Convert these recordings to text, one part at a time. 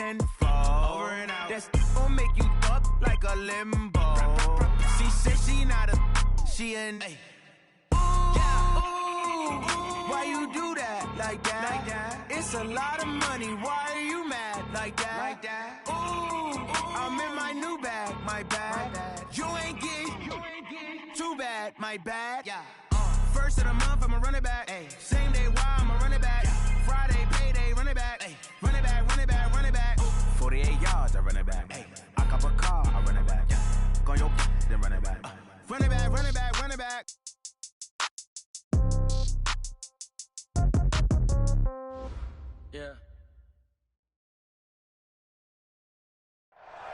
tenfold. Over and out. That's gon' make you up like a limbo. She said she not a, she an. Why you do that like that? It's a lot of money. Why are you mad like that? Ooh, I'm in my new bag, my bad. You ain't get too bad, my bad. Yeah. First of the month, I'ma run it back. Ay. Same day, why I'ma run it back. Friday, payday, run it back. Ay. Run it back, run it back, run it back. 48 yards, I run it back. Ay. I cop a car, I run it back. Go on your then run it back. Run it back, run it back, run it back. Yeah.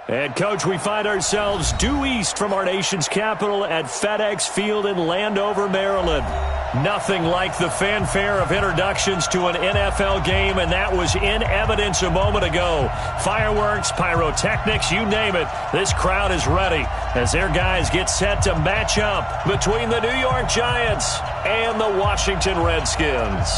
And, Coach, we find ourselves due east from our nation's capital at FedEx Field in Landover, Maryland. Nothing like the fanfare of introductions to an NFL game, and that was in evidence a moment ago. Fireworks, pyrotechnics, you name it. This crowd is ready as their guys get set to match up between the New York Giants and the Washington Redskins.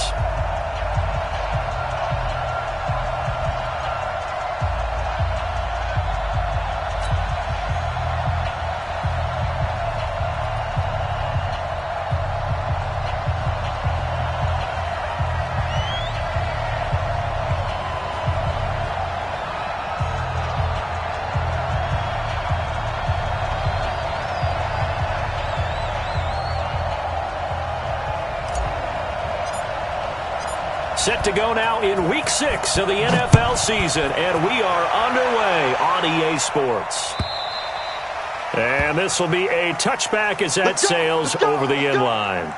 Set to go now in Week 6 of the NFL season, and we are underway on EA Sports. And this will be a touchback as that sails over the end line.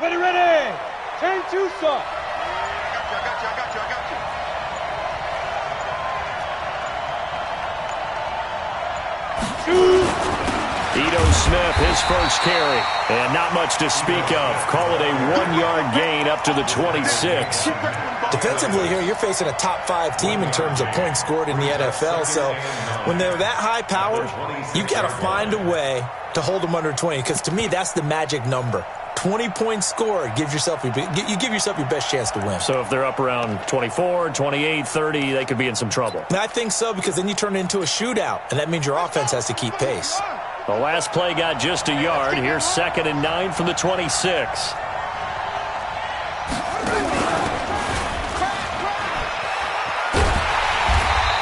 Ready! Turn two, sir. I got you. Ito Smith, his first carry, and not much to speak of. Call it a 1-yard gain up to the 26. Defensively here, you're facing a top-5 team in terms of points scored in the NFL, so when they're that high-powered, you got to find a way to hold them under 20, because to me, that's the magic number. 20 points scored, you give yourself your best chance to win. So if they're up around 24, 28, 30, they could be in some trouble. And I think so, because then you turn it into a shootout, and that means your offense has to keep pace. The last play got just a yard. Here's 2nd and 9 from the 26.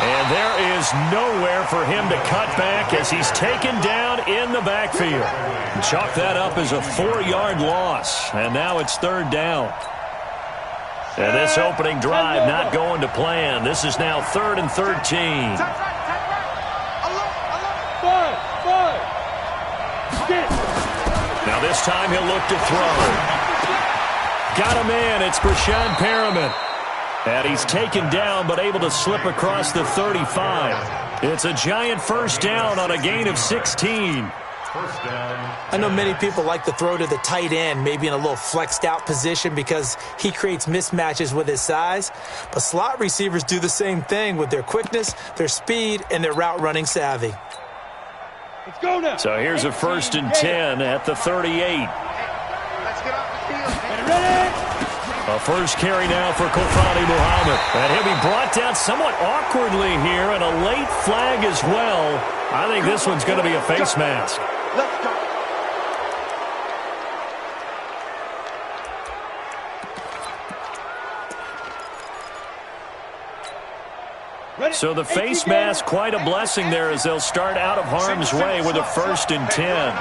And there is nowhere for him to cut back as he's taken down in the backfield. Chalk that up as a 4-yard loss. And now it's 3rd down. And this opening drive not going to plan. This is now 3rd and 13. Now this time he'll look to throw. Got a man. It's Brashad Perriman. And he's taken down but able to slip across the 35. It's a giant first down on a gain of 16. I know many people like to throw to the tight end, maybe in a little flexed out position because he creates mismatches with his size. But slot receivers do the same thing with their quickness, their speed, and their route running savvy. Let's go now. So here's a 1st and 10 at the 38. Let's get off the field. Ready? A first carry now for Kofani Muhammad. And he'll be brought down somewhat awkwardly here, and a late flag as well. I think this one's going to be a face mask. Let's go. So the face mask, quite a blessing there as they'll start out of harm's way with a 1st and 10. Eyes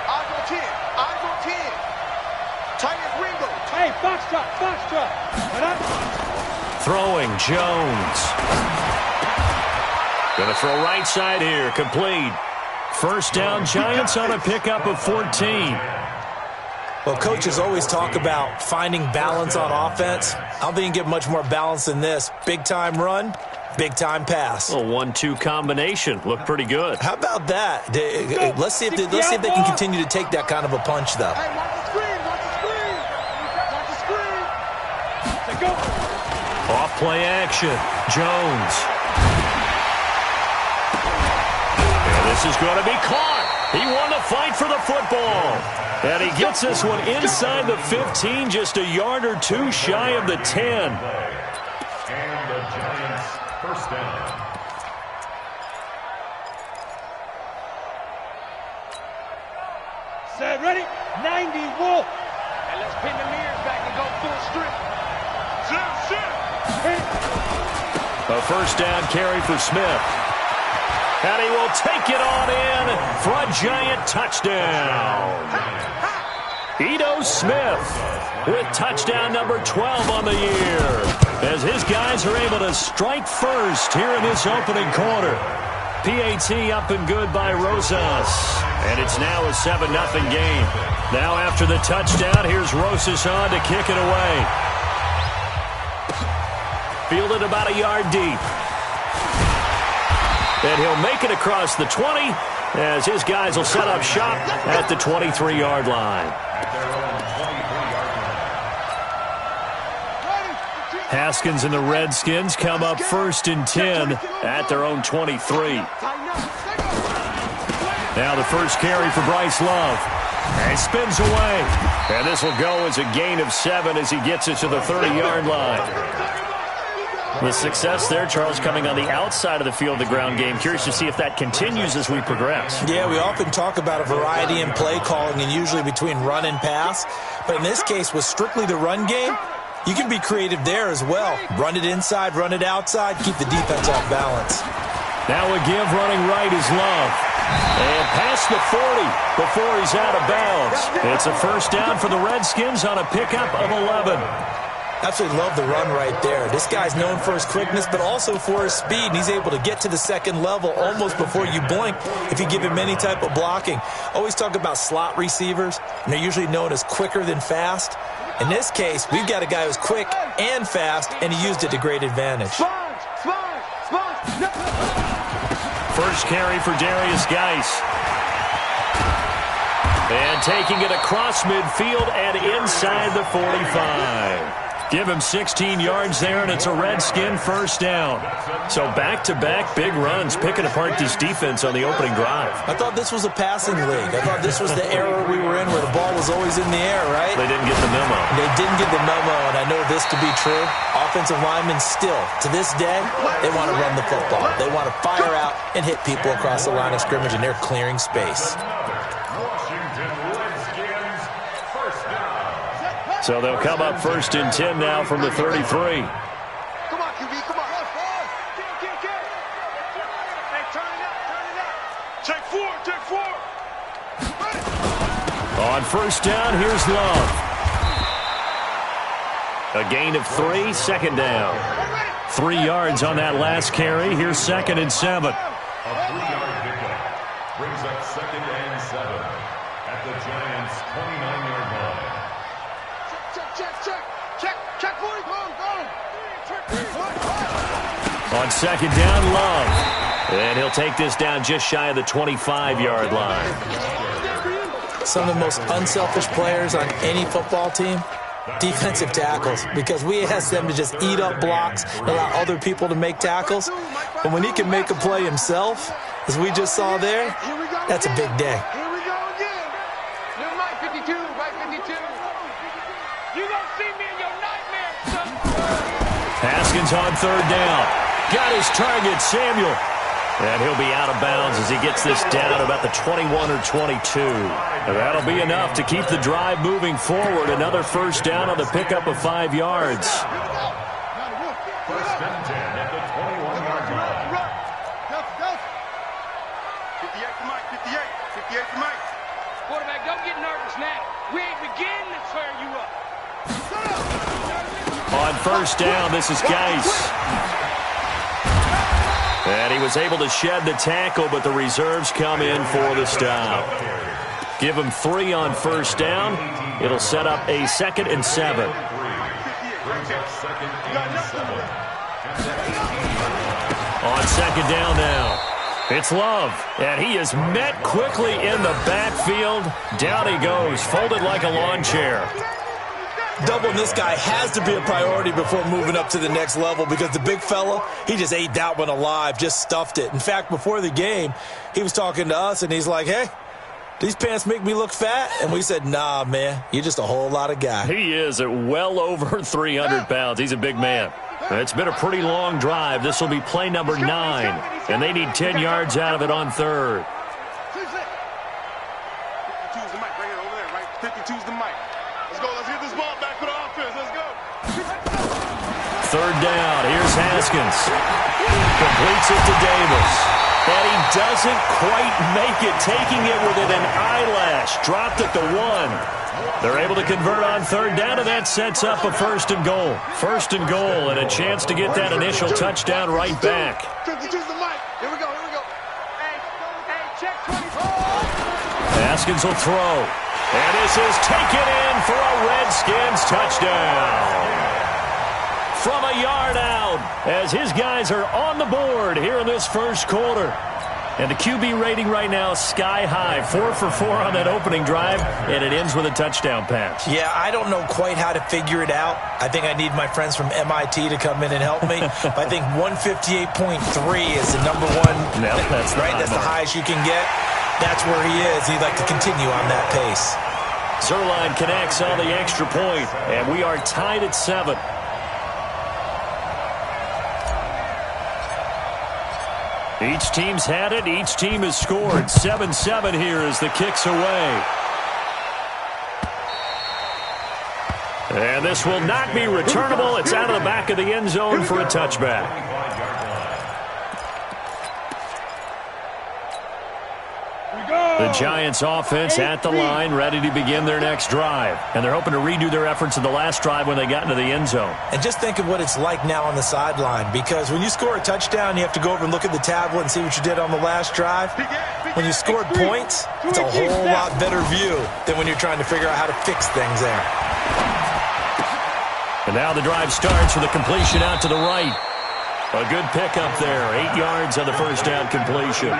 on 10. Eyes on 10. Tight Ringo. Hey, foxtrot. Throwing Jones. Gonna throw right side here. Complete. First down, Giants on a pickup of 14. Well, coaches always talk about finding balance on offense. I don't think you can get much more balance than this. Big-time run, big-time pass. A 1-2 combination. Looked pretty good. How about that? Let's see if they can continue to take that kind of a punch, though. Hey, watch the screen, watch the screen. Watch the screen. Let's go. Off play action. Jones. And this is going to be caught. He won the fight for the football. And he gets this one inside the 15, just a yard or two shy of the 10. And the Giants first down. Set, ready? 90, Wolf. And let's pin the mirrors back and go full strip. A first down carry for Smith. And he will take it on in for a Giant touchdown. Ito Smith with touchdown number 12 on the year, as his guys are able to strike first here in this opening quarter. PAT up and good by Rosas. And it's now a 7-0 game. Now after the touchdown, here's Rosas on to kick it away. Fielded about a yard deep. And he'll make it across the 20 as his guys will set up shop at the 23-yard line. Haskins and the Redskins come up 1st and 10 at their own 23. Now the first carry for Bryce Love. And spins away. And this will go as a gain of 7 as he gets it to the 30-yard line. The success there, Charles, coming on the outside of the field, the ground game. Curious to see if that continues as we progress. Yeah, we often talk about a variety in play calling and usually between run and pass. But in this case, with strictly the run game, you can be creative there as well. Run it inside, run it outside, keep the defense off balance. Now a give running right is Love. And past the 40 before he's out of bounds. It's a first down for the Redskins on a pickup of 11. Absolutely love the run right there. This guy's known for his quickness, but also for his speed. And he's able to get to the second level almost before you blink if you give him any type of blocking. Always talk about slot receivers, and they're usually known as quicker than fast. In this case, we've got a guy who's quick and fast, and he used it to great advantage. First carry for Darius Geis. And taking it across midfield and inside the 45. Give him 16 yards there, and it's a Redskin first down. So back-to-back big runs, picking apart this defense on the opening drive. I thought this was a passing league. I thought this was the era we were in where the ball was always in the air, right? They didn't get the memo. They didn't get the memo, and I know this to be true. Offensive linemen still, to this day, they want to run the football. They want to fire out and hit people across the line of scrimmage, and they're clearing space. So they'll come up 1st and 10 now from the 33. Come on, QB, come on. Hey, turn it up. Take four. On first down, here's Love. A gain of 3, second down. 3 yards on that last carry. Here's 2nd and 7. A 3-yard pickup brings up 2nd and 7 at the Giants' 29-yard line. Check, boy. On 2nd down, Love. And he'll take this down just shy of the 25-yard line. Some of the most unselfish players on any football team, defensive tackles, because we ask them to just eat up blocks and allow other people to make tackles. But when he can make a play himself, as we just saw there, that's a big day. Here we go again. Never mind, 52, right 52. You gonna see me in your nightmares, son. Haskins on 3rd down. Got his target, Samuel. And he'll be out of bounds as he gets this down about the 21 or 22. And that'll be enough to keep the drive moving forward. Another first down on the pickup of 5 yards. 1st and 10 at the 21-yard line. 58 for Mike, 58 for Mike. Quarterback, don't get nervous now. We ain't beginning to tear you up. On first down, this is Geis. And he was able to shed the tackle, but the reserves come in for the stop. Give him 3 on first down. It'll set up a 2nd and 7. On 2nd down now. It's Love, and he is met quickly in the backfield. Down he goes, folded like a lawn chair. Doubling this guy has to be a priority before moving up to the next level because the big fella, he just ate that one alive, just stuffed it. In fact, before the game, he was talking to us, and he's like, hey, these pants make me look fat? And we said, nah, man, you're just a whole lot of guy. He is at well over 300 pounds. He's a big man. It's been a pretty long drive. This will be play number 9, and they need 10 yards out of it on 3rd. 52's the mic right here, over there, right? 52's the mic. Let's go. Let's get this ball back for the offense. Let's go. 3rd down. Here's Haskins. Completes it to Davis. And he doesn't quite make it, taking it within an eyelash. Dropped at the 1. They're able to convert on 3rd down, and that sets up a 1st and goal. 1st and goal, and a chance to get that initial touchdown right back. 52's the mic. Here we go. Here we go. Hey, check 24. Haskins will throw. And this is taken in for a Redskins touchdown. From a yard out, as his guys are on the board here in this first quarter. And the QB rating right now, sky high. 4 for 4 on that opening drive, and it ends with a touchdown pass. Yeah, I don't know quite how to figure it out. I think I need my friends from MIT to come in and help me. But I think 158.3 is the number one. No, that's right. That's the highest you can get. That's where he is. He'd like to continue on that pace. Zerline connects on the extra point, and we are tied at 7. Each team's had it. Each team has scored. 7-7 here as the kick's away. And this will not be returnable. It's out of the back of the end zone for a touchback. The Giants offense at the line, ready to begin their next drive. And they're hoping to redo their efforts in the last drive when they got into the end zone. And just think of what it's like now on the sideline, because when you score a touchdown, you have to go over and look at the tablet and see what you did on the last drive. When you scored points, it's a whole lot better view than when you're trying to figure out how to fix things there. And now the drive starts with a completion out to the right. A good pickup there. 8 yards on the first down completion.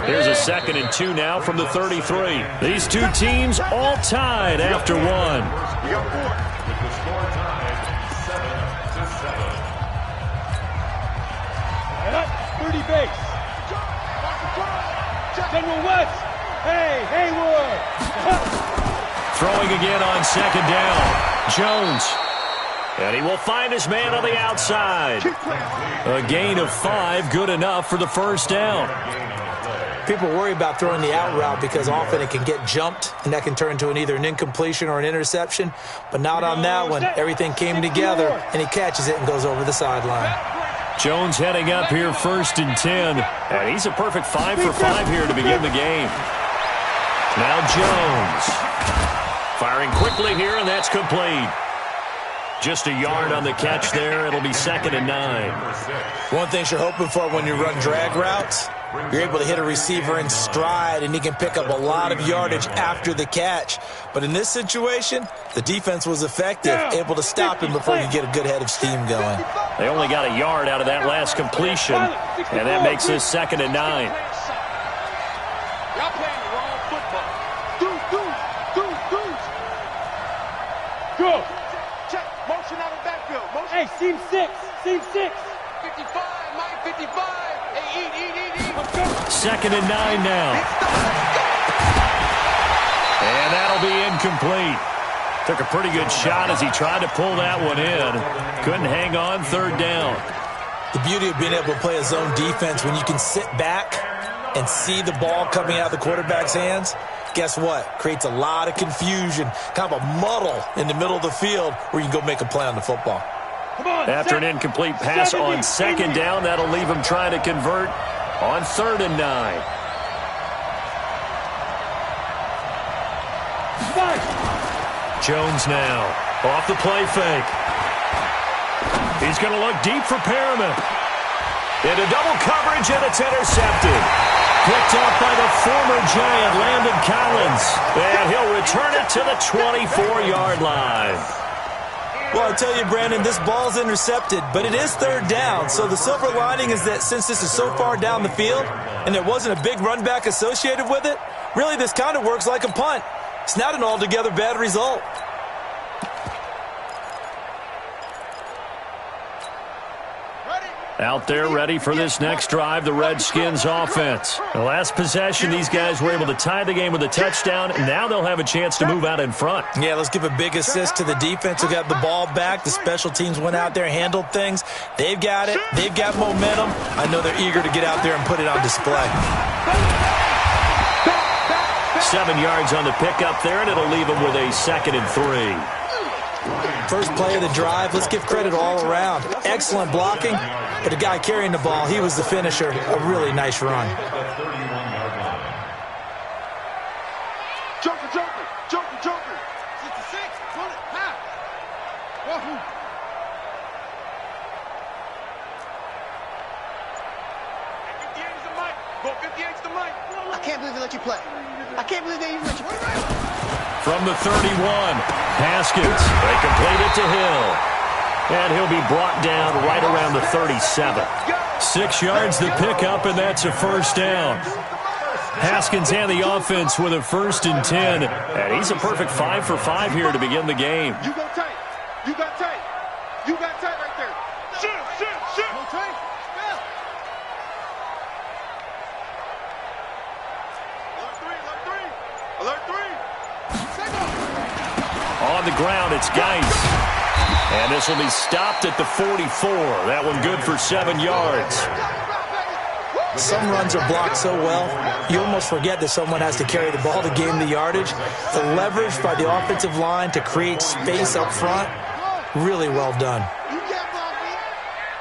Here's a 2nd and 2 now from the 33. These two teams all tied after 1. Dirty base. General West. Hey, Haywood. Throwing again on 2nd down. Jones. And he will find his man on the outside. A gain of 5, good enough for the first down. People worry about throwing the out route because often it can get jumped, and that can turn into either an incompletion or an interception. But not on that one. Everything came together, and he catches it and goes over the sideline. Jones heading up here 1st and 10. And he's a perfect 5 for 5 here to begin the game. Now Jones. Firing quickly here, and that's complete. Just a yard on the catch there. It'll be 2nd and 9. One thing you're hoping for when you run drag routes, you're able to hit a receiver in stride, and he can pick up a lot of yardage after the catch. But in this situation, the defense was effective, able to stop him before you get a good head of steam going. They only got a yard out of that last completion, and that makes this 2nd and 9. Y'all playing the wrong football. Go. Check. Motion out of the backfield. Motion. Hey, seam 6. Seam 6. 55, Mike, 55. Hey, eat. 2nd and 9 now. And that'll be incomplete. Took a pretty good shot as he tried to pull that one in. Couldn't hang on 3rd down. The beauty of being able to play a zone defense when you can sit back and see the ball coming out of the quarterback's hands, guess what? Creates a lot of confusion, kind of a muddle in the middle of the field where you can go make a play on the football. After an incomplete pass on 2nd down, that'll leave him trying to convert on 3rd and 9. Jones now off the play fake. He's going to look deep for Perriman. Into double coverage, and it's intercepted. Picked up by the former Giant, Landon Collins. And he'll return it to the 24-yard line. Well, I tell you, Brandon, this ball's intercepted, but it is third down. So the silver lining is that since this is so far down the field and there wasn't a big run back associated with it, really this kind of works like a punt. It's not an altogether bad result. Out there ready for this next drive, the Redskins offense. The last possession, these guys were able to tie the game with a touchdown, and now they'll have a chance to move out in front. Yeah, let's give a big assist to the defense who got the ball back. The special teams went out there, handled things. They've got it. They've got momentum. I know they're eager to get out there and put it on display. 7 yards on the pickup there, and it'll leave them with a 2nd and 3. First play of the drive, let's give credit all around. Excellent blocking, but the guy carrying the ball, he was the finisher. A really nice run. Joker, Joker, Joker, Joker. 66, pull it, half. Wahoo. Hey, 58 is the mic. Go 58 is the mic. I can't believe they let you play. I can't believe they even let you play. From the 31, Haskins. They complete it to Hill. And he'll be brought down right around the 37. 6 yards the pickup, and that's a first down. Haskins and the offense with a 1st and 10. And he's a perfect 5 for 5 here to begin the game. You go tight. You got tight. You got tight right there. Shoot, shoot, shoot. Go tight. Spell. Alert 3, alert 3. Alert 3. On the ground, it's Geis. And this will be stopped at the 44. That one good for 7 yards. Some runs are blocked so well, you almost forget that someone has to carry the ball to gain the yardage. The leverage by the offensive line to create space up front, really well done.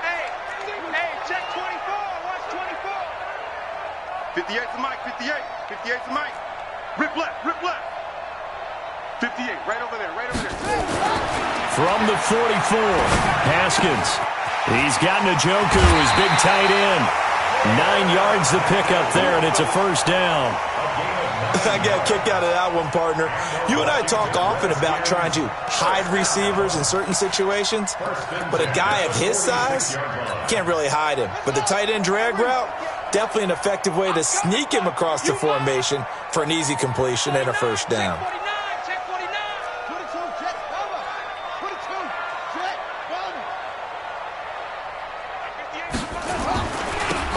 Hey, check 24. Watch 24. 58's the mic, 58. 58's the mic. Rip left, rip left. 58, right over there, right over there. From the 44, Haskins. He's got Njoku, his big tight end. 9 yards the pickup there, and it's a first down. I got a kick out of that one, partner. You and I talk often about trying to hide receivers in certain situations, but a guy of his size can't really hide him. But the tight end drag route, definitely an effective way to sneak him across the formation for an easy completion and a first down.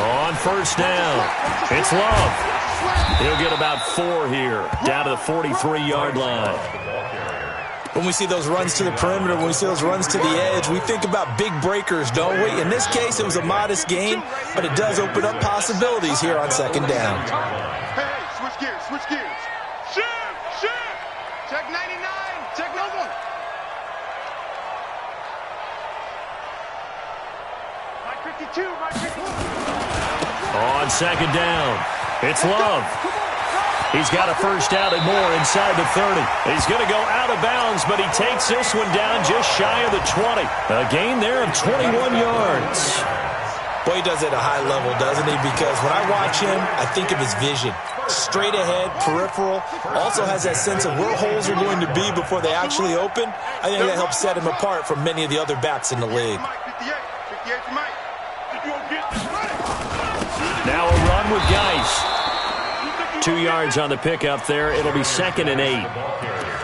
On first down, it's Love. He'll get about 4 here, down to the 43-yard line. When we see those runs to the perimeter, when we see those runs to the edge, we think about big breakers, don't we? In this case, it was a modest gain, but it does open up possibilities here on second down. Hey, switch gears, switch gears. Shoot, shoot. Check 99, check Nova. Mike 52, Mike 52. On second down, it's Love. He's got a first down and more inside the 30. He's going to go out of bounds, but he takes this one down just shy of the 20. A gain there of 21 yards. Boy, he does it at a high level, doesn't he? Because when I watch him, I think of his vision. Straight ahead, peripheral. Also has that sense of where holes are going to be before they actually open. I think that helps set him apart from many of the other backs in the league. Now a run with Geis. 2 yards on the pickup there. It'll be 2nd and 8.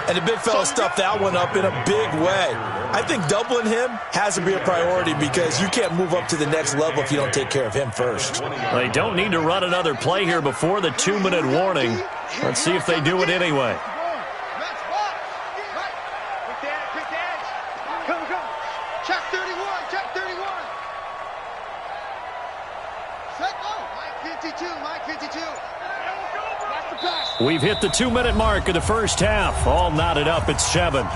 And the big fella stuffed that one up in a big way. I think doubling him has to be a priority because you can't move up to the next level if you don't take care of him first. They don't need to run another play here before the 2-minute warning. Let's see if they do it anyway. Check 31, check 31. Set go. Mike 52, Mike 52. We've hit the 2-minute mark of the first half. All knotted up at 7.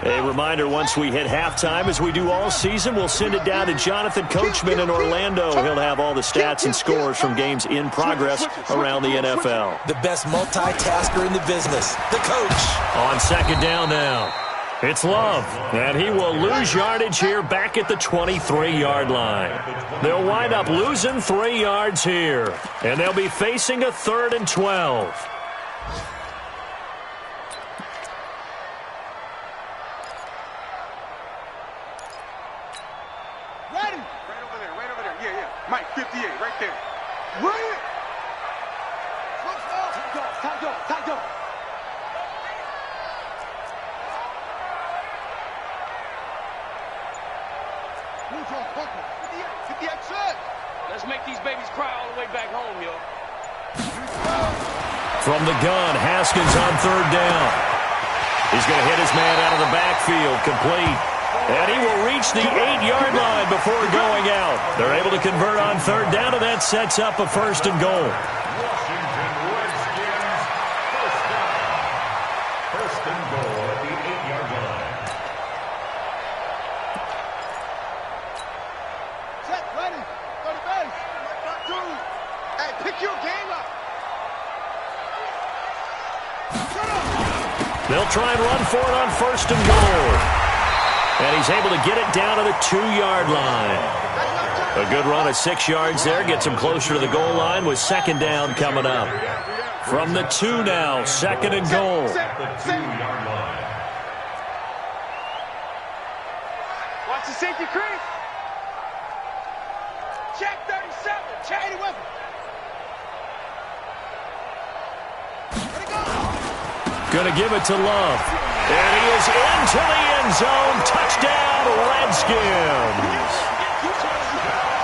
A reminder, once we hit halftime, as we do all season, we'll send it down to Jonathan Coachman in Orlando. He'll have all the stats and scores from games in progress around the NFL. The best multitasker in the business, the coach. On second down now, it's Love, and he will lose yardage here back at the 23-yard line. They'll wind up losing 3 yards here, and they'll be facing a 3rd and 12. Mike, 58, right there. Run it! Tight go. Move on, Parker. 58, son. Let's make these babies cry all the way back home, yo. From the gun, Haskins on 3rd down. He's going to hit his man out of the backfield, complete. And he will reach the 8-yard line before going out. They're able to convert on 3rd down, and that sets up a 1st and goal. Washington Redskins, 1st down. 1st and goal at the 8-yard line. Set, ready. Go to base. Dude. Hey, pick your game up. They'll try and run for it on 1st and goal. And he's able to get it down to the 2-yard line. A good run of 6 yards there. Gets him closer to the goal line with 2nd down coming up. From the 2 now, 2nd and goal. The 2-yard line. Watch the safety creep. Check 37. Check it with him. Going to give it to Love. And he is into the end zone. Touchdown, Redskins.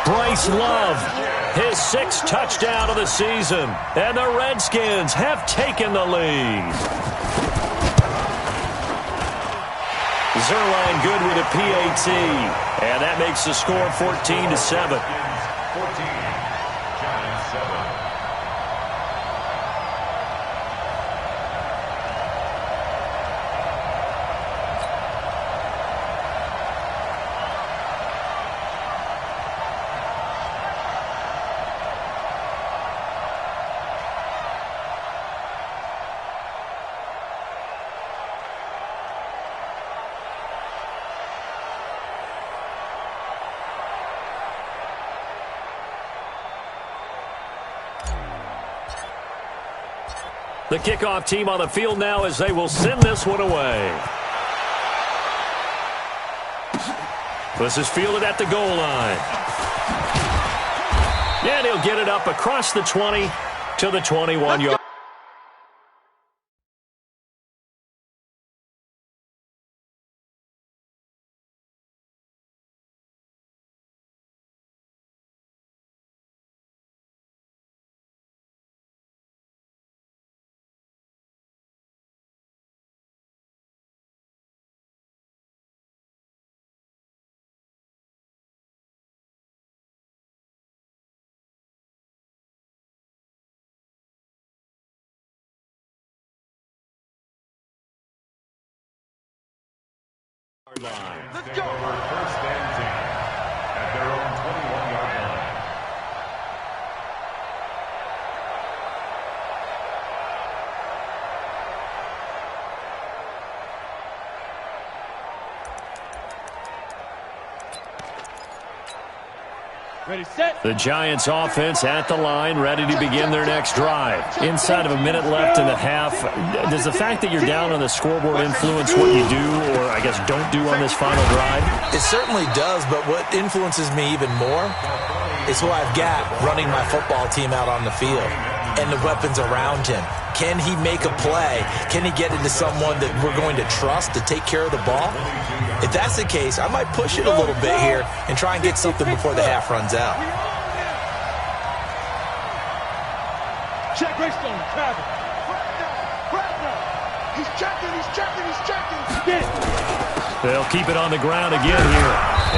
Bryce Love, his 6th touchdown of the season. And the Redskins have taken the lead. Zerline good with a PAT. And that makes the score 14-7. 14, Giants 7. The kickoff team on the field now as they will send this one away. This is fielded at the goal line. And he'll get it up across the 20 to the 21-yard. Let's go. 1st and 10 at their own 21-yard line. Ready, set. The Giants offense at the line, ready to begin their next drive. Inside of a minute left in the half, does the fact that you're down on the scoreboard influence what you do or, I guess, don't do on this final drive? It certainly does, but what influences me even more is who I've got running my football team out on the field and the weapons around him. Can he make a play? Can he get into someone that we're going to trust to take care of the ball? If that's the case, I might push it a little bit here and try and get something before the half runs out. Check Greystone, travel. He's checking. Get it. They'll keep it on the ground again here.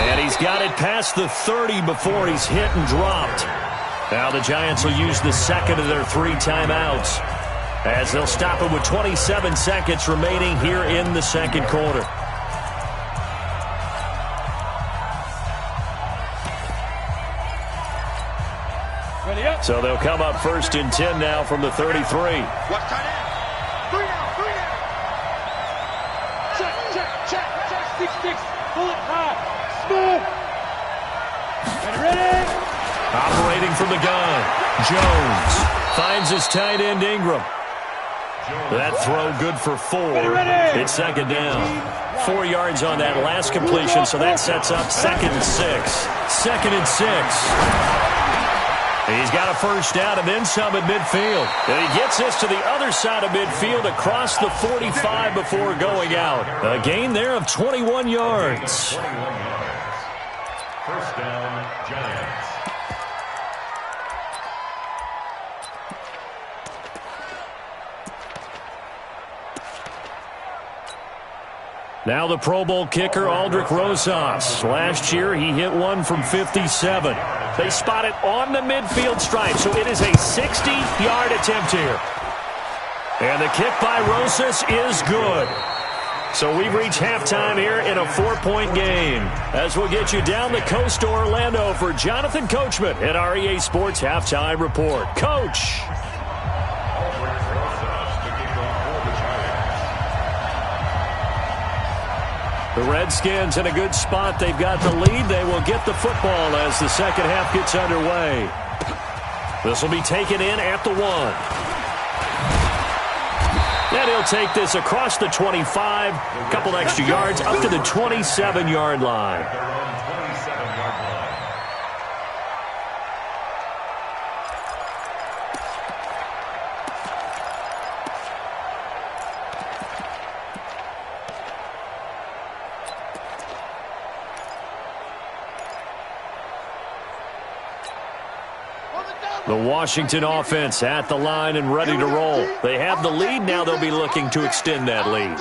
And he's got it past the 30 before he's hit and dropped. Now the Giants will use the 2nd of their 3 timeouts as they'll stop it with 27 seconds remaining here in the 2nd quarter. So they'll come up 1st and 10 now from the 33. Watch tight end. 3 down, 3 down. Check. 6-6. Pull it high. Smooth. Ready? Operating from the gun. Jones finds his tight end Ingram. That throw good for 4. It's 2nd down. 4 yards on that last completion, so that sets up 2nd and 6. 2nd and 6. He's got a 1st down and then some at midfield. And he gets this to the other side of midfield across the 45 before going out. A gain there of 21 yards. 1st down, Giants. Now the Pro Bowl kicker, Aldrich Rosas. Last year, he hit one from 57. They spot it on the midfield stripe, so it is a 60-yard attempt here. And the kick by Rosas is good. So we've reached halftime here in a 4-point game. As we'll get you down the coast to Orlando for Jonathan Coachman at our EA Sports Halftime Report. Coach. The Redskins in a good spot. They've got the lead. They will get the football as the second half gets underway. This will be taken in at the 1. And he'll take this across the 25. A couple extra yards up to the 27-yard line. The Washington offense at the line and ready to roll. They have the lead. Now they'll be looking to extend that lead.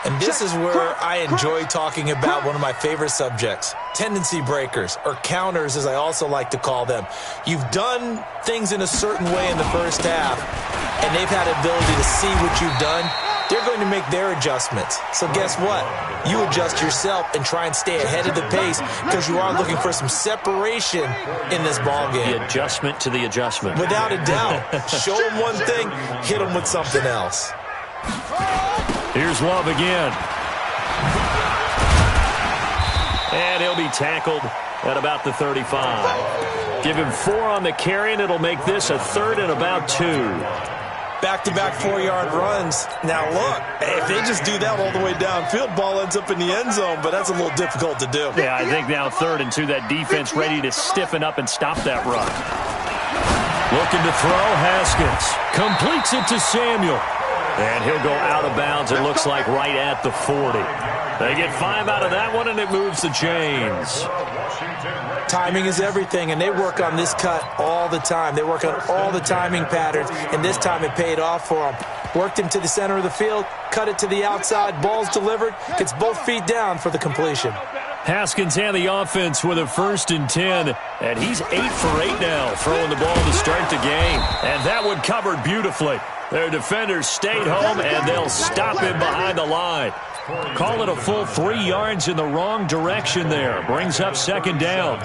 And this is where I enjoy talking about one of my favorite subjects, tendency breakers, or counters as I also like to call them. You've done things in a certain way in the first half, and they've had the ability to see what you've done. They're going to make their adjustments. So guess what? You adjust yourself and try and stay ahead of the pace because you are looking for some separation in this ball game. The adjustment to the adjustment. Without a doubt. Show them one thing, hit them with something else. Here's Love again. And he'll be tackled at about the 35. Give him 4 on the carry, and it'll make this a 3rd and about 2. Back-to-back 4-yard runs. Now, look, if they just do that all the way downfield, ball ends up in the end zone, but that's a little difficult to do. Yeah, I think now 3rd and 2, that defense ready to stiffen up and stop that run. Looking to throw, Haskins. Completes it to Samuel. And he'll go out of bounds, it looks like right at the 40. They get 5 out of that one, and it moves the chains. Timing is everything, and they work on this cut all the time. They work on all the timing patterns, and this time it paid off for them. Worked him to the center of the field, cut it to the outside, ball's delivered, gets both feet down for the completion. Haskins and the offense with a 1st and 10, and he's 8 for 8 now, throwing the ball to start the game. And that one covered beautifully. Their defenders stayed home, and they'll stop him behind the line. Call it a full 3 yards in the wrong direction there. Brings up 2nd down.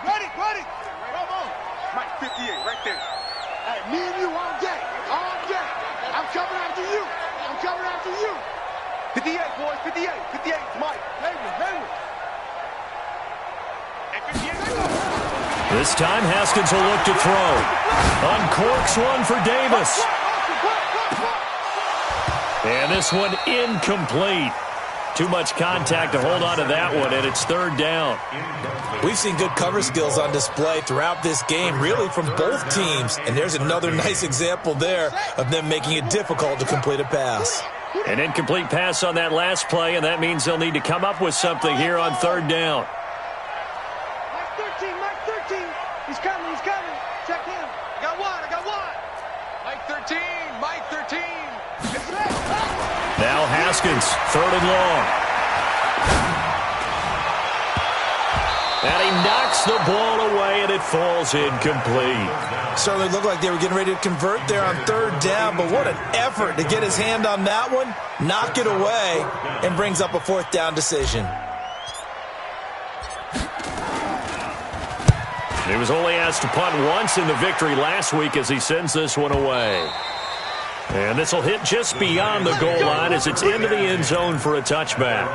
Ready. Come on. Mike, 58, right there. Hey, me and you all day. I'm coming after you. 58, boys, 58. 58, Mike. Hayward. Hey, 58. This time, Haskins will look to throw. Uncorks one for Davis. And this one incomplete. Too much contact to hold on to that one, and it's 3rd down. We've seen good cover skills on display throughout this game, really from both teams. And there's another nice example there of them making it difficult to complete a pass. An incomplete pass on that last play, and that means they'll need to come up with something here on 3rd down. Mike 13. He's coming. Check him. I got one. Mike 13. Now Haskins, 3rd and long. And he knocks the ball away, and it falls incomplete. Certainly looked like they were getting ready to convert there on 3rd down, but what an effort to get his hand on that one, knock it away, and brings up a 4th down decision. He was only asked to punt once in the victory last week as he sends this one away. And this will hit just beyond the goal line as it's into the end zone for a touchback.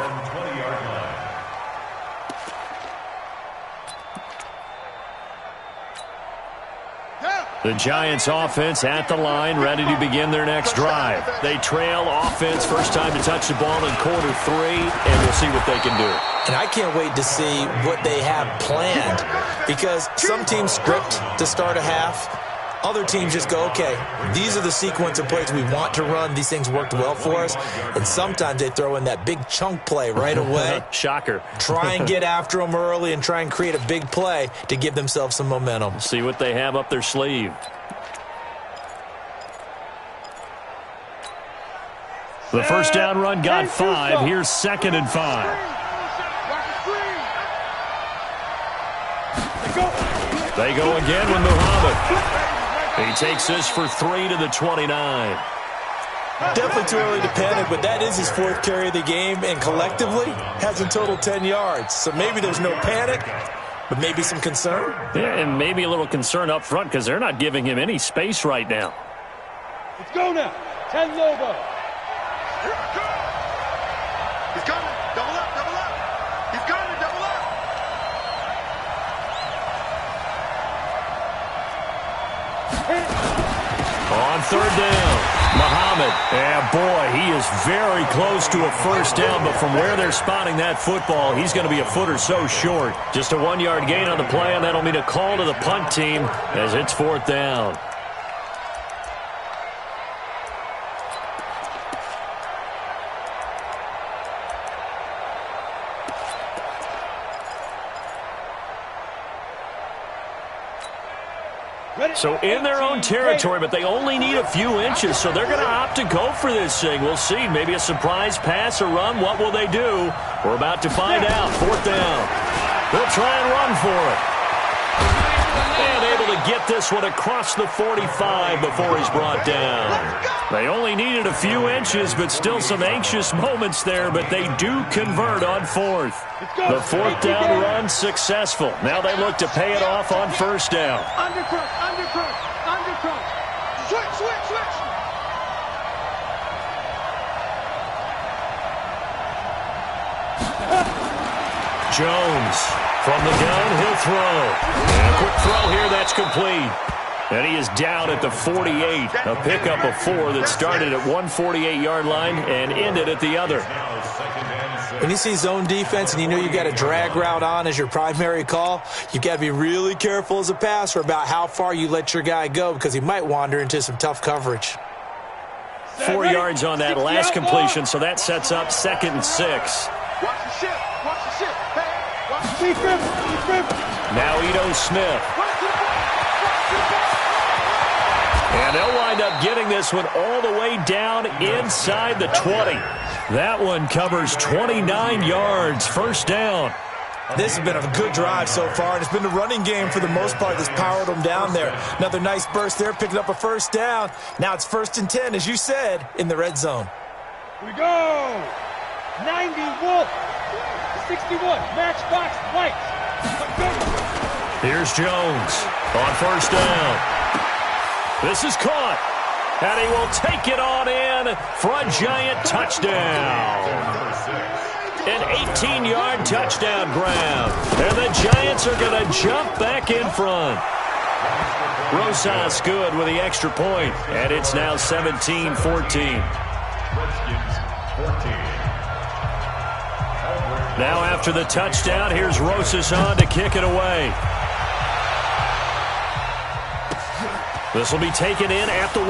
The Giants offense at the line, ready to begin their next drive. They trail offense, first time to touch the ball in quarter 3, and we'll see what they can do. And I can't wait to see what they have planned, because some teams script to start a half. Other teams just go, okay, these are the sequence of plays we want to run. These things worked well for us. And sometimes they throw in that big chunk play right away. Shocker. Try and get after them early and try and create a big play to give themselves some momentum. See what they have up their sleeve. The first down run got 5. Here's 2nd and 5. They go again with Muhammad. He takes this for 3 to the 29. Definitely too early to panic, but that is his 4th carry of the game, and collectively has in total 10 yards. So maybe there's no panic, but maybe some concern. Yeah, and maybe a little concern up front because they're not giving him any space right now. Let's go now. 10 Lobo. He's coming. Double up, double up. He's coming, double up. On 3rd down, Muhammad. And boy, he is very close to a first down, but from where they're spotting that football, he's going to be a foot or so short. Just a 1-yard gain on the play, and that'll mean a call to the punt team as it's 4th down. So in their own territory, but they only need a few inches, so they're going to opt to go for this thing. We'll see. Maybe a surprise pass or run. What will they do? We're about to find out. 4th down. They'll try and run for it. And able to get this one across the 45 before he's brought down. They only needed a few inches, but still some anxious moments there, but they do convert on 4th. The 4th down run successful. Now they look to pay it off on 1st down. Undercrunch, undercrunch, undercrunch. Switch, switch, switch. Jones from the gun, he'll throw. And a quick throw here, that's complete. And he is down at the 48. A pickup of 4 that started at 148-yard line and ended at the other. When you see zone defense and you know you've got a drag route on as your primary call, you've got to be really careful as a passer about how far you let your guy go because he might wander into some tough coverage. 4 yards on that last completion, so that sets up 2nd and 6. Watch the ship. Watch the ship. Hey, watch the Defense. Now Ito Smith. And they'll wind up getting this one all the way down inside the 20. That one covers 29 yards, 1st down. This has been a good drive so far, and it's been the running game for the most part that's powered them down there. Another nice burst there, picking up a 1st down. Now it's 1st and 10, as you said, in the red zone. Here we go. 90 Wolf. 61 Matchbox Lights. Here's Jones on 1st down. This is caught, and he will take it on in for a Giant touchdown. An 18-yard touchdown grab, and the Giants are going to jump back in front. Rosas good with the extra point, and it's now 17-14. Now after the touchdown, here's Rosas on to kick it away. This will be taken in at the 1.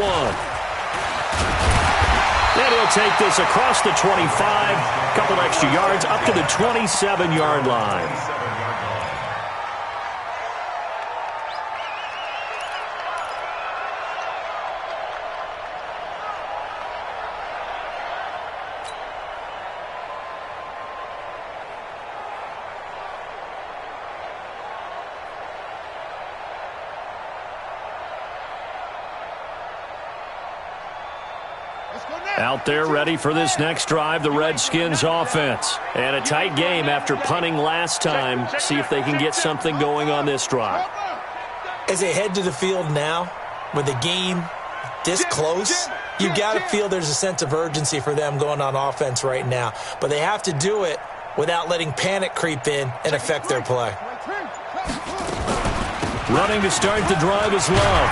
And he'll take this across the 25, a couple extra yards, up to the 27-yard line. Out there ready for this next drive, the Redskins offense. And a tight game after punting last time. See if they can get something going on this drive. as they head to the field now, with the game this close, you got to feel there's a sense of urgency for them going on offense right now. But they have to do it without letting panic creep in and affect their play. Running to start the drive is Love.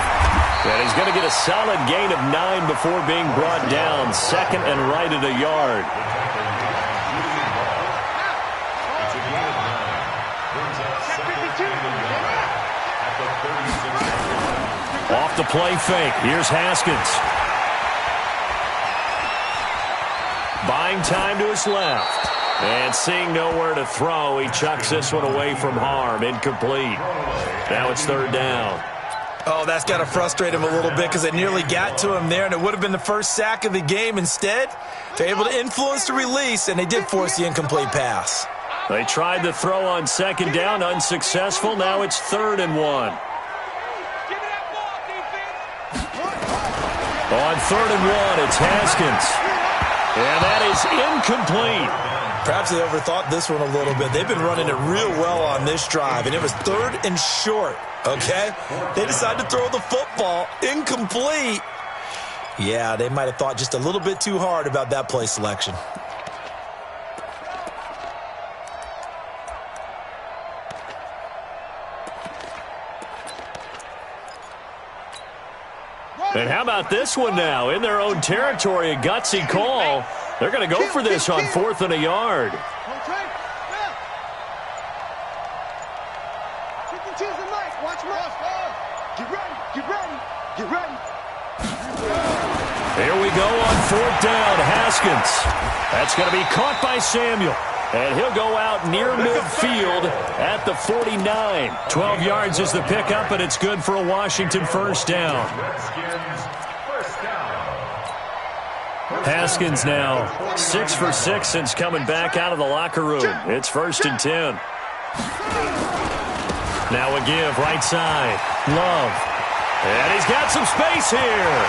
And he's going to get a solid gain of 9 before being brought down. Second and right at a yard. Off the play fake. Here's Haskins. Buying time to his left. And seeing nowhere to throw, he chucks this one away from harm. Incomplete. Now it's third down. Oh, that's got to frustrate him a little bit because they nearly got to him there, and it would have been the first sack of the game. Instead, they're able to influence the release, and they did force the incomplete pass. They tried to throw on second down, unsuccessful. Now it's 3rd and 1. On 3rd and 1, it's Haskins. And that is incomplete. Perhaps they overthought this one a little bit. They've been running it real well on this drive, and it was 3rd and short, okay? They decided to throw the football incomplete. Yeah, they might have thought just a little bit too hard about that play selection. And how about this one now? In their own territory, a gutsy call. They're going to go for this on 4th and a yard. Here we go on 4th down. Haskins. That's going to be caught by Samuel. And he'll go out near midfield at the 49. 12 yards is the pickup, and it's good for a Washington first down. Haskins now 6 for 6 since coming back out of the locker room. It's 1st and 10. Now a give right side. Love. And he's got some space here.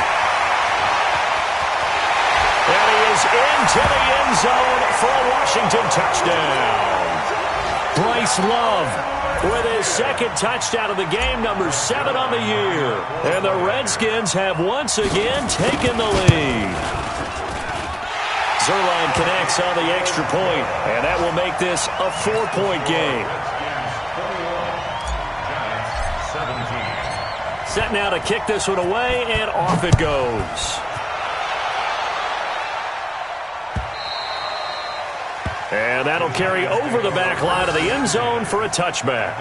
And he is into the end zone for a Washington touchdown. Bryce Love with his 2nd touchdown of the game, number 7 on the year. And the Redskins have once again taken the lead. Zerline connects on the extra point, and that will make this a 4-point game. Set now to kick this one away, and off it goes. And that'll carry over the back line of the end zone for a touchback.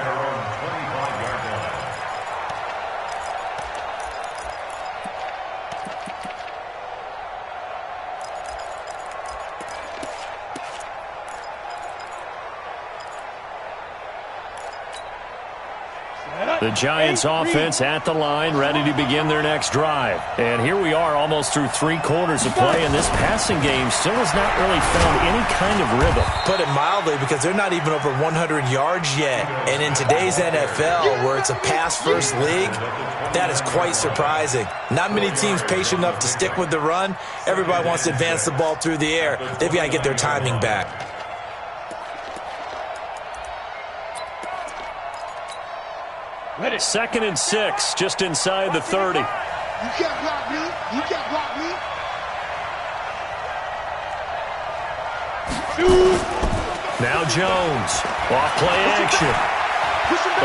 The Giants offense at the line, ready to begin their next drive. And here we are almost through 3 quarters of play, and this passing game still has not really found any kind of rhythm. Put it mildly, because they're not even over 100 yards yet. And in today's NFL, where it's a pass-first league, that is quite surprising. Not many teams patient enough to stick with the run. Everybody wants to advance the ball through the air. They've got to get their timing back. Ready. 2nd and 6, just inside the 30. You can't block me. You can't block me. Now Jones. Off play action.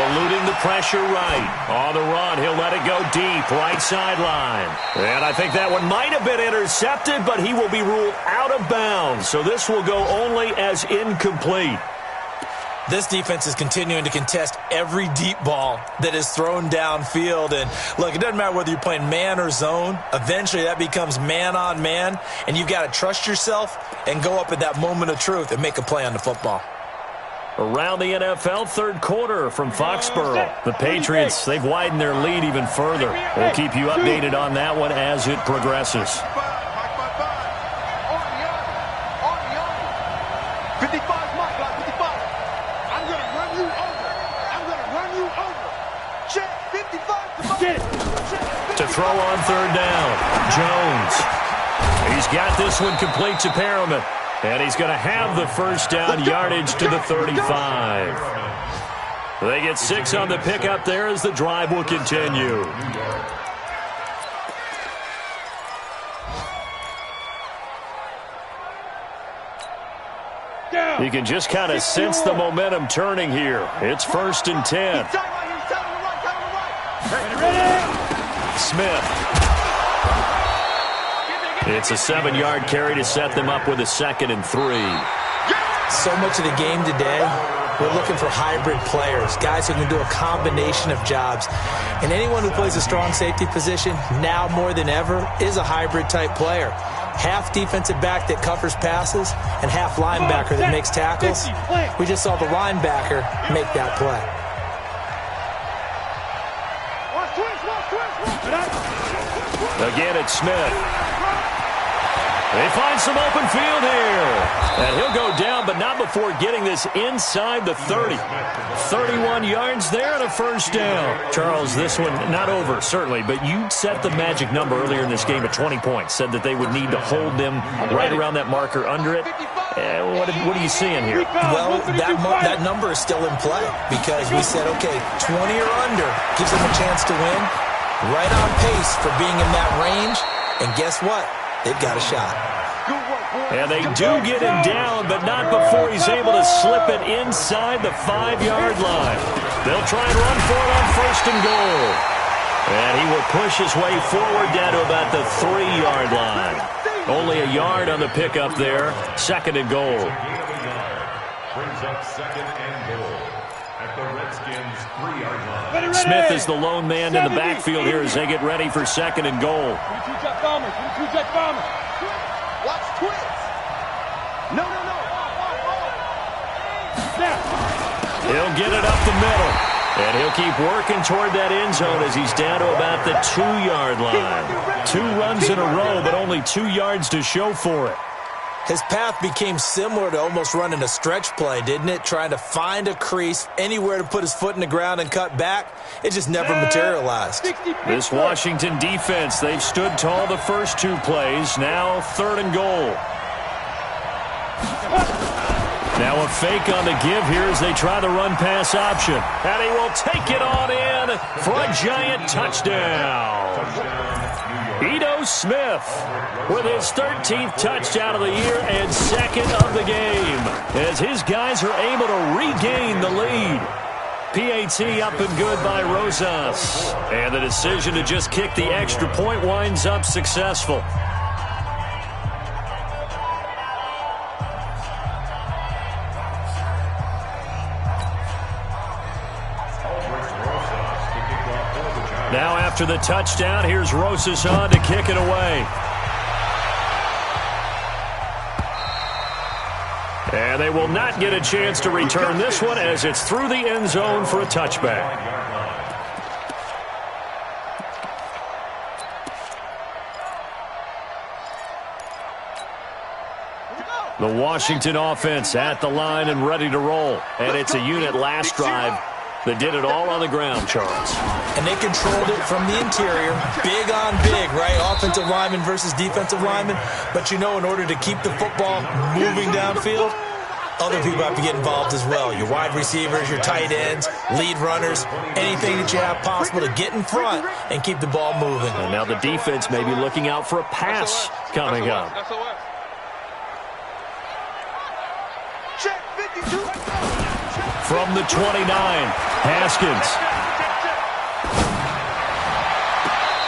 Eluding the pressure right. On the run, he'll let it go deep, right sideline. And I think that one might have been intercepted, but he will be ruled out of bounds. So this will go only as incomplete. This defense is continuing to contest every deep ball that is thrown downfield. And, look, it doesn't matter whether you're playing man or zone. Eventually, that becomes man-on-man, and you've got to trust yourself and go up at that moment of truth and make a play on the football. Around the NFL, 3rd quarter from Foxborough. The Patriots, they've widened their lead even further. We'll keep you updated on that one as it progresses. 55. To throw on 3rd down, Jones. He's got this one complete to Perriman. And he's going to have the first down, yardage to the 35. They get 6 on the pickup there as the drive will continue. You can just kind of sense the momentum turning here. It's 1st and 10. Smith. It's a 7-yard carry to set them up with a 2nd and 3. So much of the game today, we're looking for hybrid players, guys who can do a combination of jobs. And anyone who plays a strong safety position, now more than ever, is a hybrid-type player. Half defensive back that covers passes and half linebacker that makes tackles. We just saw the linebacker make that play. Again, it's Smith. They find some open field here. And he'll go down, but not before getting this inside the 30. 31 yards there and a 1st down. Charles, this one not over, certainly, but you set the magic number earlier in this game at 20 points. Said that they would need to hold them right around that marker under it. What are you seeing here? Well, that number is still in play because we said, okay, 20 or under gives them a chance to win. Right on pace for being in that range. And guess what? They've got a shot. And they do get him down, but not before he's able to slip it inside the 5-yard line. They'll try and run for it on 1st and goal. And he will push his way forward down to about the 3-yard line. Only a yard on the pickup there. 2nd and goal. Brings up 2nd and goal at the Redskins' 3-yard line. Smith is the lone man in the backfield here as they get ready for 2nd and goal. Watch twins. No. He'll get it up the middle. And he'll keep working toward that end zone as he's down to about the 2-yard line. 2 runs in a row, but only 2 yards to show for it. His path became similar to almost running a stretch play, didn't it? Trying to find a crease, anywhere to put his foot in the ground and cut back. It just never materialized. This Washington defense, they've stood tall the first 2 plays. Now 3rd and goal. Now a fake on the give here as they try the run-pass option. And he will take it on in for a giant touchdown. Ito Smith with his 13th touchdown of the year and 2nd of the game as his guys are able to regain the lead. PAT up and good by Rosas. And the decision to just kick the extra point winds up successful. Now after the touchdown, here's Rosas on to kick it away. And they will not get a chance to return this one as it's through the end zone for a touchback. The Washington offense at the line and ready to roll. And it's a unit last drive that did it all on the ground, Charles. And they controlled it from the interior. Big on big, right? Offensive lineman versus defensive lineman. But you know, in order to keep the football moving downfield, other people have to get involved as well. Your wide receivers, your tight ends, lead runners, anything that you have possible to get in front and keep the ball moving. And now the defense may be looking out for a pass coming up. Check 52. From the 29, Haskins.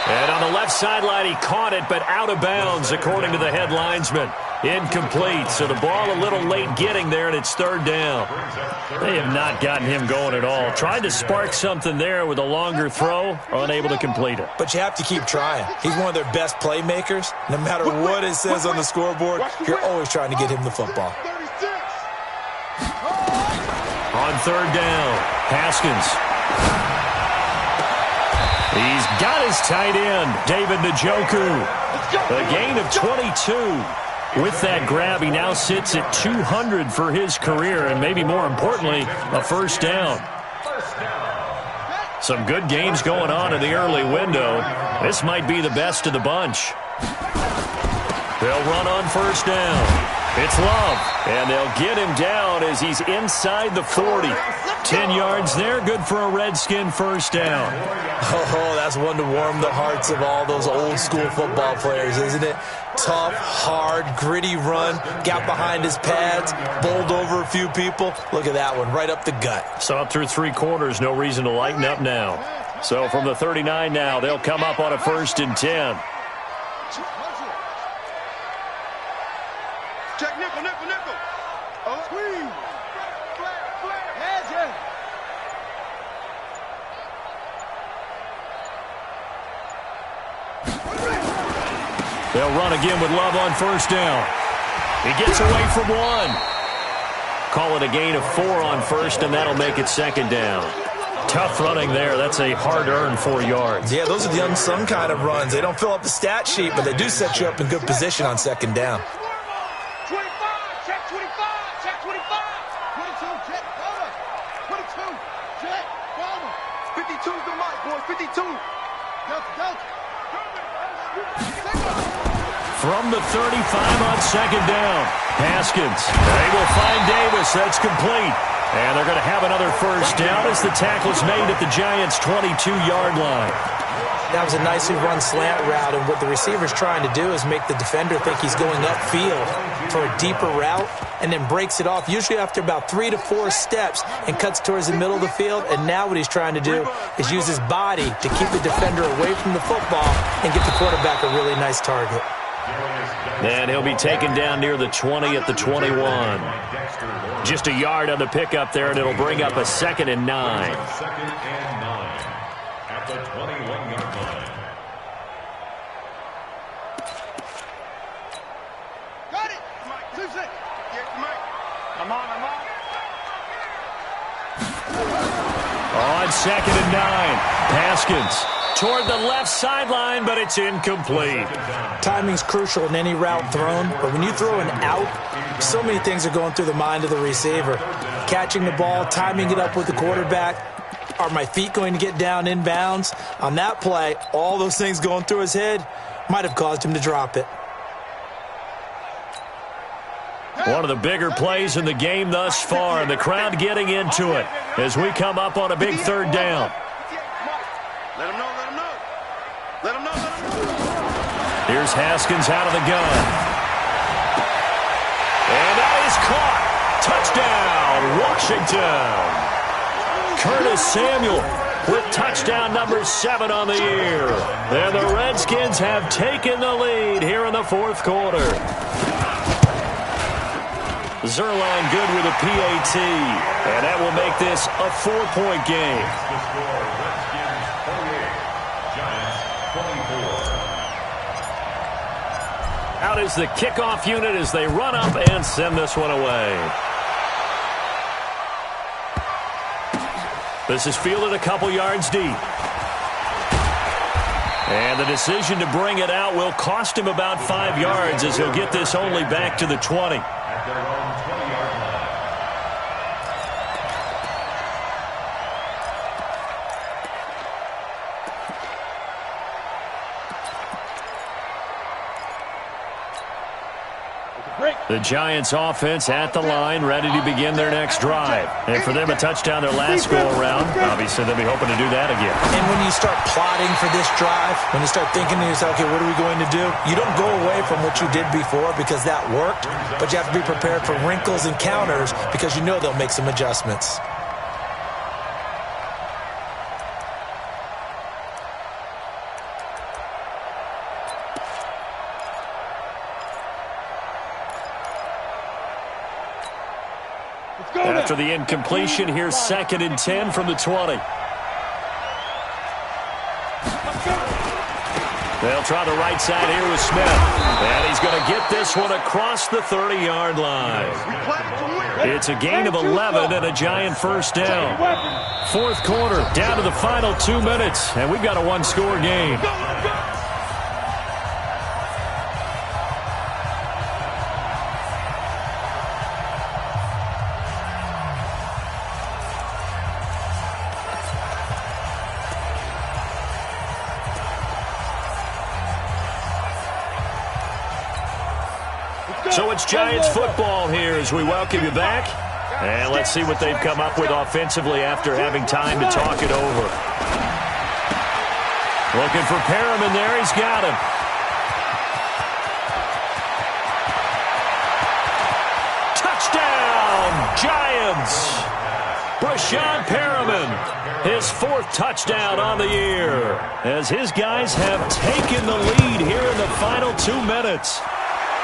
And on the left sideline, he caught it, but out of bounds, according to the head linesman. Incomplete, so the ball a little late getting there, and it's 3rd down. They have not gotten him going at all. Tried to spark something there with a longer throw, unable to complete it. But you have to keep trying. He's one of their best playmakers. No matter what it says on the scoreboard, you're always trying to get him the football. On 3rd down, Haskins. He's got his tight end, David Njoku. A gain of 22. With that grab, he now sits at 200 for his career, and maybe more importantly, a 1st down. Some good games going on in the early window. This might be the best of the bunch. They'll run on 1st down. It's Love, and they'll get him down as he's inside the 40. 10 yards there, good for a Redskin first down. Oh, that's one to warm the hearts of all those old-school football players, isn't it? Tough, hard, gritty run, got behind his pads, bowled over a few people. Look at that one, right up the gut. So up through 3 quarters, no reason to lighten up now. So from the 39 now, they'll come up on a 1st and 10. Check nickel, nickel, nickel. Oh, squeeze. Flare. Hedge it. They'll run again with Love on 1st down. He gets away from 1. Call it a gain of 4 on 1st, and that'll make it 2nd down. Tough running there. That's a hard-earned 4 yards. Yeah, those are the unsung kind of runs. They don't fill up the stat sheet, but they do set you up in good position on 2nd down. 25, check 25, check 25. 22, check, cover. 22, check, cover. 52's the mic, boys, 52. Go. From the 35 on 2nd down. Haskins. They will find Davis. That's complete. And they're going to have another 1st down as the tackle's made at the Giants' 22-yard line. That was a nicely run slant route, and what the receiver's trying to do is make the defender think he's going upfield for a deeper route and then breaks it off, usually after about 3 to 4 steps, and cuts towards the middle of the field. And now what he's trying to do is use his body to keep the defender away from the football and get the quarterback a really nice target. And he'll be taken down near the 20 at the 21. Just a yard on the pickup there, and it'll bring up a 2nd and 9. 2nd and 9 at the 21-yard line. Got it. 2-6. I'm on. On 2nd and 9, Haskins toward the left sideline, but it's incomplete. Timing's crucial in any route thrown, but when you throw an out, so many things are going through the mind of the receiver. Catching the ball, timing it up with the quarterback. Are my feet going to get down in bounds? On that play, all those things going through his head might have caused him to drop it. One of the bigger plays in the game thus far, and the crowd getting into it as we come up on a big 3rd down. Let him know. Here's Haskins out of the gun. And that is caught. Touchdown, Washington. Curtis Samuel with touchdown number 7 on the year. And the Redskins have taken the lead here in the 4th quarter. Zerline good with a PAT, and that will make this a 4-point game. Redskins 48, Giants 24. Out is the kickoff unit as they run up and send this one away. This is fielded a couple yards deep. And the decision to bring it out will cost him about 5 yards as he'll get this only back to the 20. At their own 20-yard line. The Giants offense at the line, ready to begin their next drive. And for them, a touchdown their last go-around. Obviously, they'll be hoping to do that again. And when you start plotting for this drive, when you start thinking to yourself, okay, what are we going to do? You don't go away from what you did before because that worked, but you have to be prepared for wrinkles and counters because you know they'll make some adjustments. After the incompletion, here's 2nd and 10 from the 20. They'll try the right side here with Smith. And he's going to get this one across the 30-yard line. It's a gain of 11 and a Giant 1st down. 4th quarter, down to the final 2 minutes, and we've got a 1-score game. So it's Giants football here as we welcome you back. And let's see what they've come up with offensively after having time to talk it over. Looking for Perriman there. He's got him. Touchdown, Giants. Brashad Perriman, his 4th touchdown on the year, as his guys have taken the lead here in the final 2 minutes.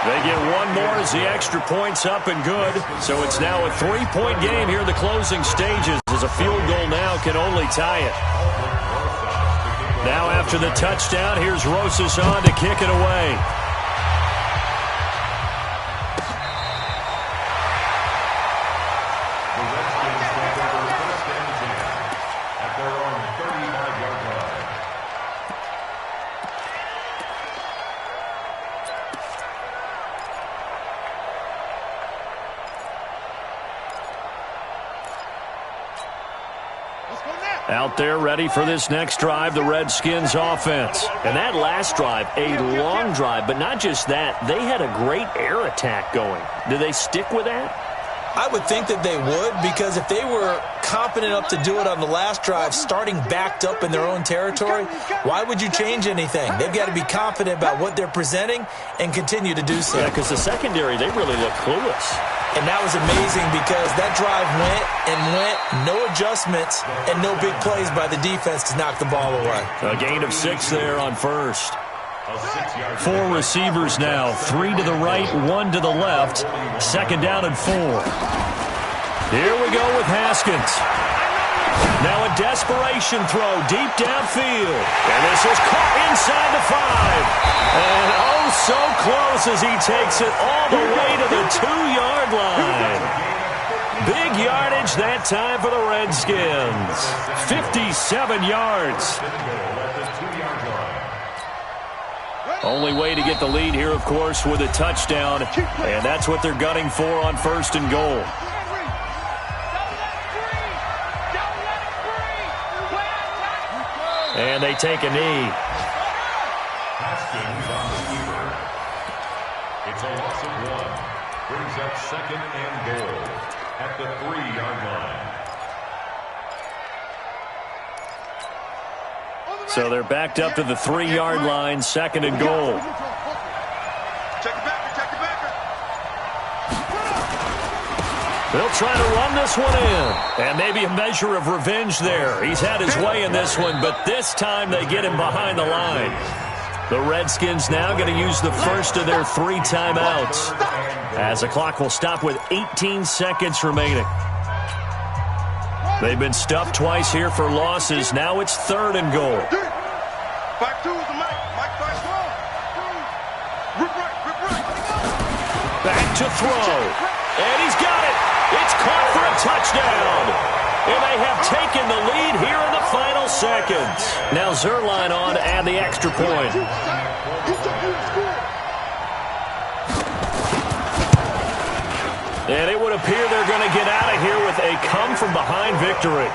They get one more as the extra point's up and good. So it's now a 3-point game here in the closing stages, as a field goal now can only tie it. Now after the touchdown, here's Rosas on to kick it away. Out there ready for this next drive, the Redskins offense. And that last drive, a long drive, but not just that. They had a great air attack going. Do they stick with that? I would think that they would, because if they were competent enough to do it on the last drive, starting backed up in their own territory, why would you change anything? They've got to be confident about what they're presenting and continue to do so. Yeah, because the secondary, they really look clueless. And that was amazing because that drive went and went, no adjustments, and no big plays by the defense to knock the ball away. A gain of 6 there on first. 4 receivers now, 3 to the right, 1 to the left. 2nd down and 4. Here we go with Haskins. Now a desperation throw deep downfield. And this is caught inside the 5. And oh, so close as he takes it all the way to the 2-yard line. Big yardage that time for the Redskins. 57 yards. Only way to get the lead here, of course, with a touchdown. And that's what they're gunning for on 1st and goal. And they take a knee. Haskins on the keeper. It's a loss of 1. Brings up 2nd and goal at the 3-yard line. So they're backed up to the 3-yard line, 2nd and goal. They'll try to run this one in. And maybe a measure of revenge there. He's had his way in this one, but this time they get him behind the line. The Redskins now going to use the first of their 3 timeouts, as the clock will stop with 18 seconds remaining. They've been stuffed twice here for losses. Now it's 3rd and goal. Back to throw. And he's got it. It's caught for a touchdown. And they have taken the lead here in the final seconds. Now Zerline on to add the extra point. And it would appear they're going to get out of here with a come-from-behind victory.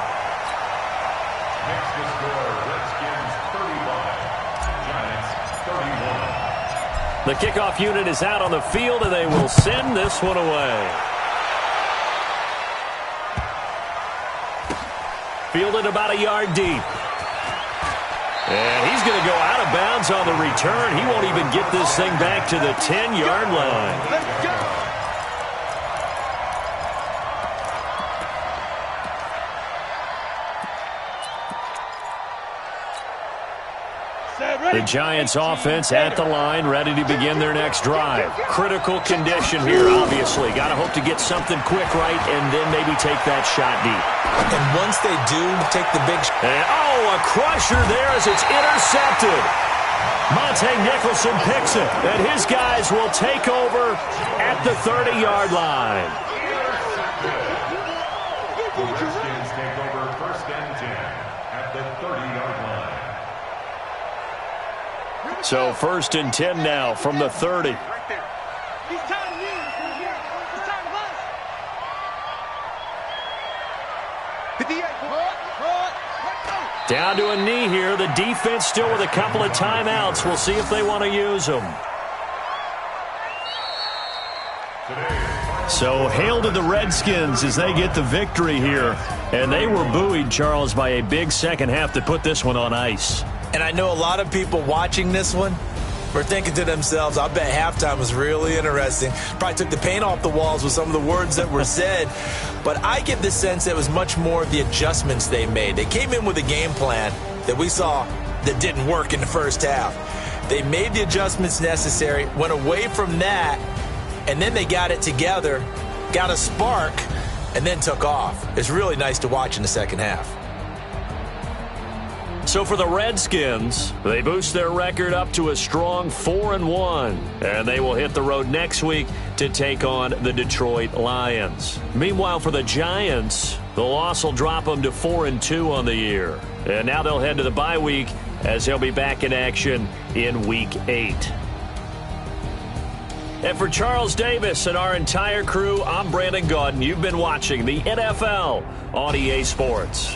Next to score, Redskins 35, Giants 31. The kickoff unit is out on the field, and they will send this one away. Fielded about a yard deep. And he's going to go out of bounds on the return. He won't even get this thing back to the 10-yard line. Let's go. The Giants offense at the line, ready to begin their next drive. Critical condition here, obviously. Got to hope to get something quick right and then maybe take that shot deep. And once they do take the big shot. And, oh, a crusher there as it's intercepted. Monte Nicholson picks it, and his guys will take over at the 30-yard line. The Redskins take over 1st and 10 at the 30-yard line. So 1st and 10 now from the 30. He's tired of you. He's tired of us. 58. Down to a knee here. The defense still with a couple of timeouts. We'll see if they want to use them. So hail to the Redskins as they get the victory here. And they were buoyed, Charles, by a big second half that put this one on ice. And I know a lot of people watching this one were thinking to themselves, I bet halftime was really interesting. Probably took the paint off the walls with some of the words that were said. But I get the sense that it was much more of the adjustments they made. They came in with a game plan that we saw that didn't work in the first half. They made the adjustments necessary, went away from that, and then they got it together, got a spark, and then took off. It's really nice to watch in the second half. So for the Redskins, they boost their record up to a strong 4-1, and they will hit the road next week to take on the Detroit Lions. Meanwhile, for the Giants, the loss will drop them to 4-2 on the year. And now they'll head to the bye week as they'll be back in action in Week 8. And for Charles Davis and our entire crew, I'm Brandon Gaudin. You've been watching the NFL on EA Sports.